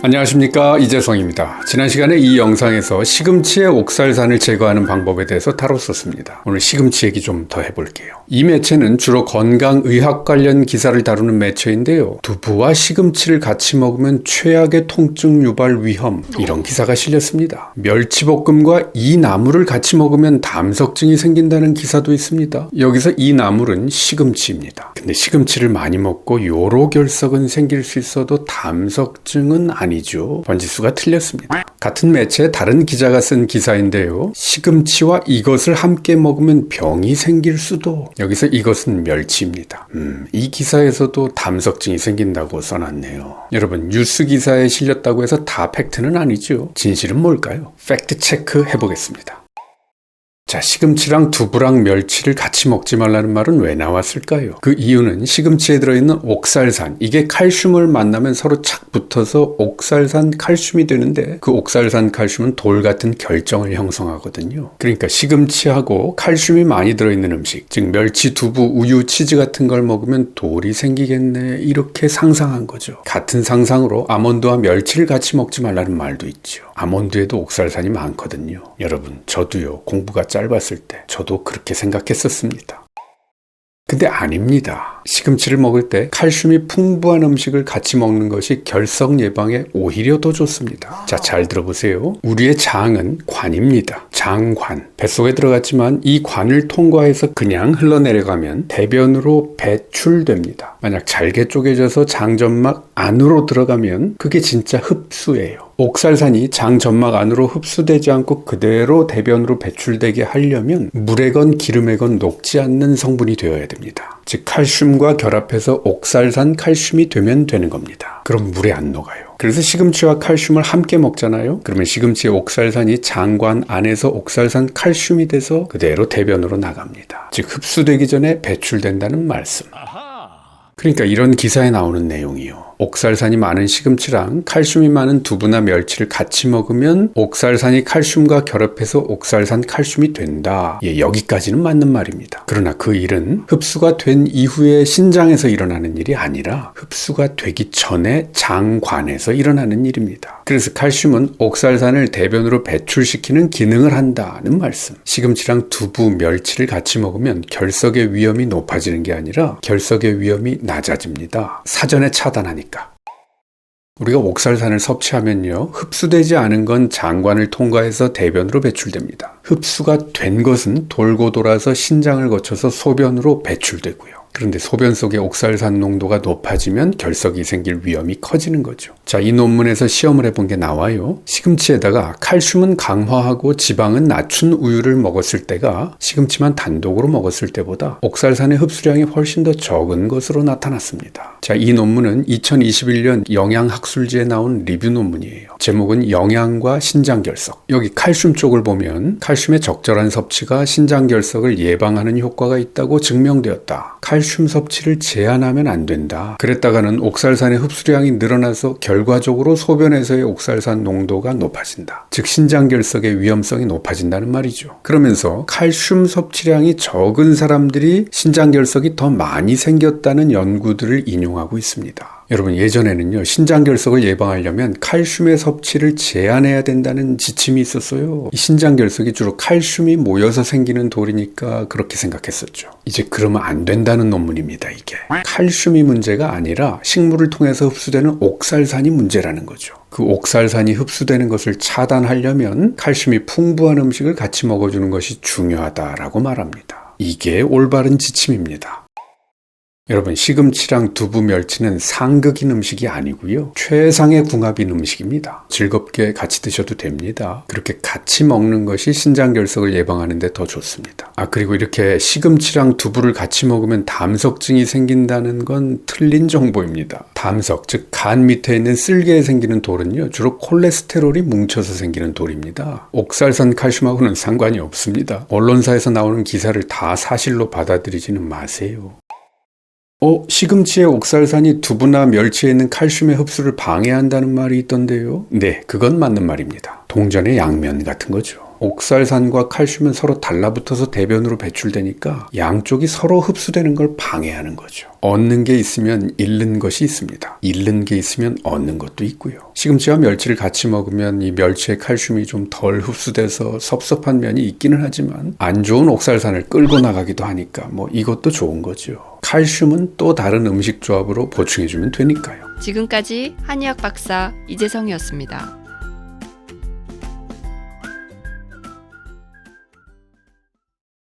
안녕하십니까, 이재성입니다. 지난 시간에 이 영상에서 시금치의 옥살산을 제거하는 방법에 대해서 다뤘었습니다. 오늘 시금치 얘기 좀 더 해볼게요. 이 매체는 주로 건강의학 관련 기사를 다루는 매체인데요. 두부와 시금치를 같이 먹으면 최악의 통증 유발 위험, 이런 기사가 실렸습니다. 멸치볶음과 이 나물을 같이 먹으면 담석증이 생긴다는 기사도 있습니다. 여기서 이 나물은 시금치입니다. 근데 시금치를 많이 먹고 요로 결석은 생길 수 있어도 담석증은 아니죠. 번지수가 틀렸습니다. 같은 매체에 다른 기자가 쓴 기사인데요. 시금치와 이것을 함께 먹으면 병이 생길 수도. 여기서 이것은 멸치입니다. 이 기사에서도 담석증이 생긴다고 써놨네요. 여러분, 뉴스 기사에 실렸다고 해서 다 팩트는 아니죠. 진실은 뭘까요? 팩트 체크 해보겠습니다. 자, 시금치랑 두부랑 멸치를 같이 먹지 말라는 말은 왜 나왔을까요? 그 이유는 시금치에 들어있는 옥살산, 이게 칼슘을 만나면 서로 착 붙어서 옥살산 칼슘이 되는데, 그 옥살산 칼슘은 돌 같은 결정을 형성하거든요. 그러니까 시금치하고 칼슘이 많이 들어있는 음식, 즉 멸치, 두부, 우유, 치즈 같은 걸 먹으면 돌이 생기겠네, 이렇게 상상한 거죠. 같은 상상으로 아몬드와 멸치를 같이 먹지 말라는 말도 있죠. 아몬드에도 옥살산이 많거든요. 여러분, 저도요, 공부가 짧았을 때 저도 그렇게 생각했었습니다. 근데 아닙니다. 시금치를 먹을 때 칼슘이 풍부한 음식을 같이 먹는 것이 결석 예방에 오히려 더 좋습니다. 자, 잘 들어보세요. 우리의 장은 관입니다. 장관. 뱃속에 들어갔지만 이 관을 통과해서 그냥 흘러내려가면 대변으로 배출됩니다. 만약 잘게 쪼개져서 장점막 안으로 들어가면 그게 진짜 흡수예요. 옥살산이 장 점막 안으로 흡수되지 않고 그대로 대변으로 배출되게 하려면 물에건 기름에건 녹지 않는 성분이 되어야 됩니다. 즉 칼슘과 결합해서 옥살산 칼슘이 되면 되는 겁니다. 그럼 물에 안 녹아요. 그래서 시금치와 칼슘을 함께 먹잖아요. 그러면 시금치의 옥살산이 장관 안에서 옥살산 칼슘이 돼서 그대로 대변으로 나갑니다. 즉 흡수되기 전에 배출된다는 말씀. 그러니까 이런 기사에 나오는 내용이요. 옥살산이 많은 시금치랑 칼슘이 많은 두부나 멸치를 같이 먹으면 옥살산이 칼슘과 결합해서 옥살산 칼슘이 된다. 예, 여기까지는 맞는 말입니다. 그러나 그 일은 흡수가 된 이후에 신장에서 일어나는 일이 아니라 흡수가 되기 전에 장관에서 일어나는 일입니다. 그래서 칼슘은 옥살산을 대변으로 배출시키는 기능을 한다는 말씀. 시금치랑 두부, 멸치를 같이 먹으면 결석의 위험이 높아지는 게 아니라 결석의 위험이 낮아집니다. 사전에 차단하니까. 우리가 옥살산을 섭취하면요, 흡수되지 않은 건 장관을 통과해서 대변으로 배출됩니다. 흡수가 된 것은 돌고 돌아서 신장을 거쳐서 소변으로 배출되고요. 그런데 소변 속의 옥살산 농도가 높아지면 결석이 생길 위험이 커지는 거죠. 자, 이 논문에서 시험을 해본 게 나와요. 시금치에다가 칼슘은 강화하고 지방은 낮춘 우유를 먹었을 때가 시금치만 단독으로 먹었을 때보다 옥살산의 흡수량이 훨씬 더 적은 것으로 나타났습니다. 자, 이 논문은 2021년 영양학술지에 나온 리뷰 논문이에요. 제목은 영양과 신장결석. 여기 칼슘 쪽을 보면 칼슘의 적절한 섭취가 신장결석을 예방하는 효과가 있다고 증명되었다. 칼슘 섭취를 제한하면 안 된다. 그랬다가는 옥살산의 흡수량이 늘어나서 결과적으로 소변에서의 옥살산 농도가 높아진다. 즉 신장결석의 위험성이 높아진다는 말이죠. 그러면서 칼슘 섭취량이 적은 사람들이 신장결석이 더 많이 생겼다는 연구들을 인용하고 있습니다. 여러분, 예전에는요, 신장결석을 예방하려면 칼슘의 섭취를 제한해야 된다는 지침이 있었어요. 이 신장결석이 주로 칼슘이 모여서 생기는 돌이니까 그렇게 생각했었죠. 이제 그러면 안 된다는 논문입니다, 이게. 칼슘이 문제가 아니라 식물을 통해서 흡수되는 옥살산이 문제라는 거죠. 그 옥살산이 흡수되는 것을 차단하려면 칼슘이 풍부한 음식을 같이 먹어주는 것이 중요하다라고 말합니다. 이게 올바른 지침입니다. 여러분, 시금치랑 두부, 멸치는 상극인 음식이 아니고요. 최상의 궁합인 음식입니다. 즐겁게 같이 드셔도 됩니다. 그렇게 같이 먹는 것이 신장결석을 예방하는 데 더 좋습니다. 그리고 이렇게 시금치랑 두부를 같이 먹으면 담석증이 생긴다는 건 틀린 정보입니다. 담석, 즉 간 밑에 있는 쓸개에 생기는 돌은요, 주로 콜레스테롤이 뭉쳐서 생기는 돌입니다. 옥살산 칼슘하고는 상관이 없습니다. 언론사에서 나오는 기사를 다 사실로 받아들이지는 마세요. 시금치의 옥살산이 두부나 멸치에 있는 칼슘의 흡수를 방해한다는 말이 있던데요. 네, 그건 맞는 말입니다. 동전의 양면 같은 거죠. 옥살산과 칼슘은 서로 달라붙어서 대변으로 배출되니까 양쪽이 서로 흡수되는 걸 방해하는 거죠. 얻는 게 있으면 잃는 것이 있습니다. 잃는 게 있으면 얻는 것도 있고요. 시금치와 멸치를 같이 먹으면 이 멸치의 칼슘이 좀 덜 흡수돼서 섭섭한 면이 있기는 하지만 안 좋은 옥살산을 끌고 나가기도 하니까 이것도 좋은 거죠. 칼슘은 또 다른 음식 조합으로 보충해주면 되니까요. 지금까지 한의학 박사 이재성이었습니다.